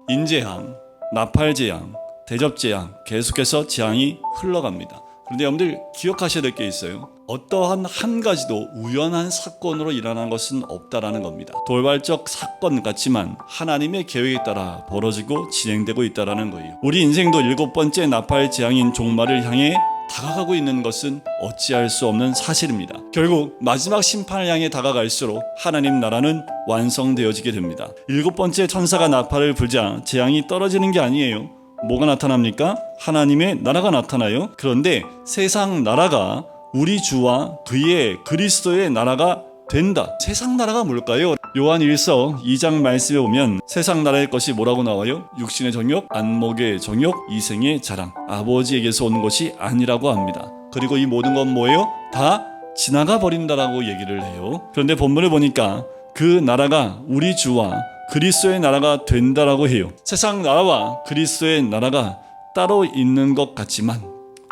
인재앙, 나팔재앙, 대접재앙, 계속해서 재앙이 흘러갑니다. 그런데 여러분들 기억하셔야 될 게 있어요. 어떠한 한 가지도 우연한 사건으로 일어난 것은 없다라는 겁니다. 돌발적 사건 같지만 하나님의 계획에 따라 벌어지고 진행되고 있다라는 거예요. 우리 인생도 7번째 나팔재앙인 종말을 향해 다가가고 있는 것은 어찌할 수 없는 사실입니다. 결국 마지막 심판을 향해 다가갈수록 하나님 나라는 완성되어지게 됩니다. 7번째 천사가 나팔을 불자 재앙이 떨어지는 게 아니에요. 뭐가 나타납니까? 하나님의 나라가 나타나요. 그런데 세상 나라가 우리 주와 그의 그리스도의 나라가 된다. 세상 나라가 뭘까요? 요한 1서 2장 말씀에 보면 세상 나라의 것이 뭐라고 나와요? 육신의 정욕, 안목의 정욕, 이생의 자랑, 아버지에게서 오는 것이 아니라고 합니다. 그리고 이 모든 건 뭐예요? 다 지나가 버린다라고 얘기를 해요. 그런데 본문을 보니까 그 나라가 우리 주와 그리스도의 나라가 된다라고 해요. 세상 나라와 그리스도의 나라가 따로 있는 것 같지만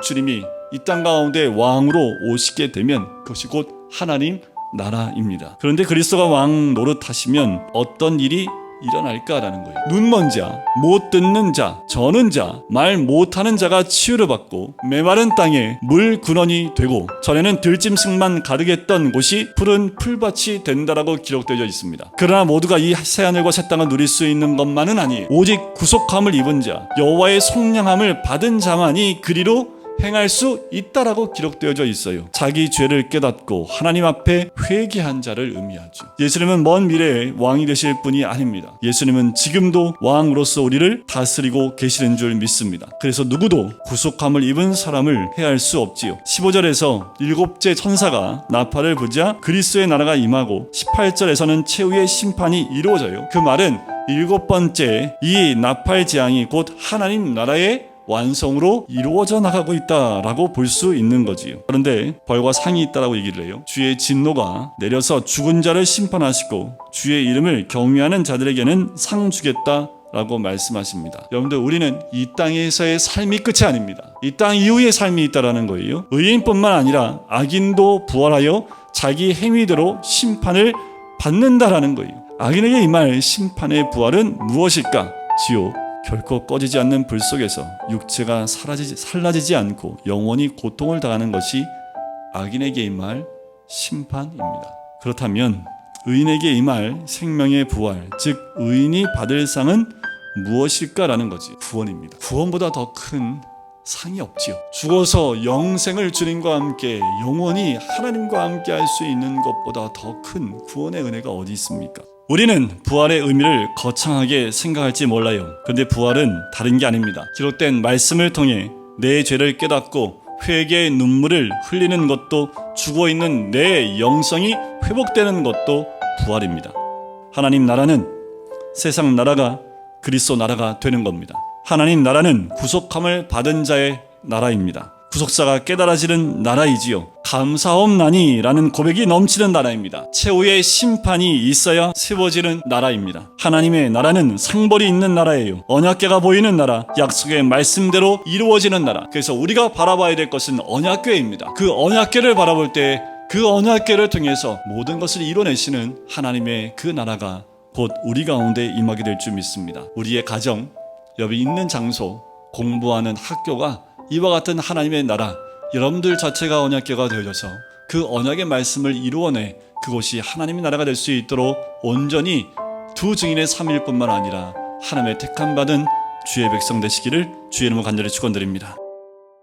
주님이 이 땅 가운데 왕으로 오시게 되면 그것이 곧 하나님 나라입니다. 그런데 그리스도가 왕 노릇하시면 어떤 일이 일어날까라는 거예요. 눈먼 자, 못 듣는 자, 저는 자, 말 못하는 자가 치유를 받고 메마른 땅에 물 근원이 되고 전에는 들짐승만 가득했던 곳이 푸른 풀밭이 된다라고 기록되어 있습니다. 그러나 모두가 이 새하늘과 새 땅을 누릴 수 있는 것만은 아니에요. 오직 구속함을 입은 자, 여호와의 속량함을 받은 자만이 그리로 행할 수 있다라고 기록되어져 있어요. 자기 죄를 깨닫고 하나님 앞에 회개한 자를 의미하죠. 예수님은 먼 미래에 왕이 되실 분이 아닙니다. 예수님은 지금도 왕으로서 우리를 다스리고 계시는 줄 믿습니다. 그래서 누구도 구속함을 입은 사람을 해할 수 없지요. 15절에서 7째 천사가 나팔을 불자 그리스도의 나라가 임하고 18절에서는 최후의 심판이 이루어져요. 그 말은 7번째 이 나팔 재앙이 곧 하나님 나라의 완성으로 이루어져 나가고 있다라고 볼 수 있는 거지요. 그런데 벌과 상이 있다라고 얘기를 해요. 주의 진노가 내려서 죽은 자를 심판하시고 주의 이름을 경외하는 자들에게는 상 주겠다라고 말씀하십니다. 여러분들 우리는 이 땅에서의 삶이 끝이 아닙니다. 이 땅 이후의 삶이 있다라는 거예요. 의인뿐만 아니라 악인도 부활하여 자기 행위대로 심판을 받는다라는 거예요. 악인에게 임할 심판의 부활은 무엇일까? 지옥. 결코 꺼지지 않는 불 속에서 육체가 살라지지 않고 영원히 고통을 당하는 것이 악인에게 임할 심판입니다. 그렇다면 의인에게 임할 생명의 부활, 즉 의인이 받을 상은 무엇일까라는 거지. 구원입니다. 구원보다 더 큰 상이 없지요. 죽어서 영생을 주님과 함께 영원히 하나님과 함께 할 수 있는 것보다 더 큰 구원의 은혜가 어디 있습니까? 우리는 부활의 의미를 거창하게 생각할지 몰라요. 그런데 부활은 다른 게 아닙니다. 기록된 말씀을 통해 내 죄를 깨닫고 회개의 눈물을 흘리는 것도 죽어있는 내 영성이 회복되는 것도 부활입니다. 하나님 나라는 세상 나라가 그리스도 나라가 되는 겁니다. 하나님 나라는 구속함을 받은 자의 나라입니다. 구속사가 깨달아지는 나라이지요. 감사옵나니라는 고백이 넘치는 나라입니다. 최후의 심판이 있어야 세워지는 나라입니다. 하나님의 나라는 상벌이 있는 나라예요. 언약궤가 보이는 나라, 약속의 말씀대로 이루어지는 나라. 그래서 우리가 바라봐야 될 것은 언약궤입니다. 그 언약궤를 바라볼 때 그 언약궤를 통해서 모든 것을 이뤄내시는 하나님의 그 나라가 곧 우리 가운데 임하게 될 줄 믿습니다. 우리의 가정, 여기 있는 장소, 공부하는 학교가 이와 같은 하나님의 나라, 여러분들 자체가 언약궤가 되어져서 그 언약의 말씀을 이루어내 그곳이 하나님의 나라가 될 수 있도록 온전히 두 증인의 삼위일 뿐만 아니라 하나님의 택함받은 주의 백성 되시기를 주의 이름으로 간절히 축원드립니다.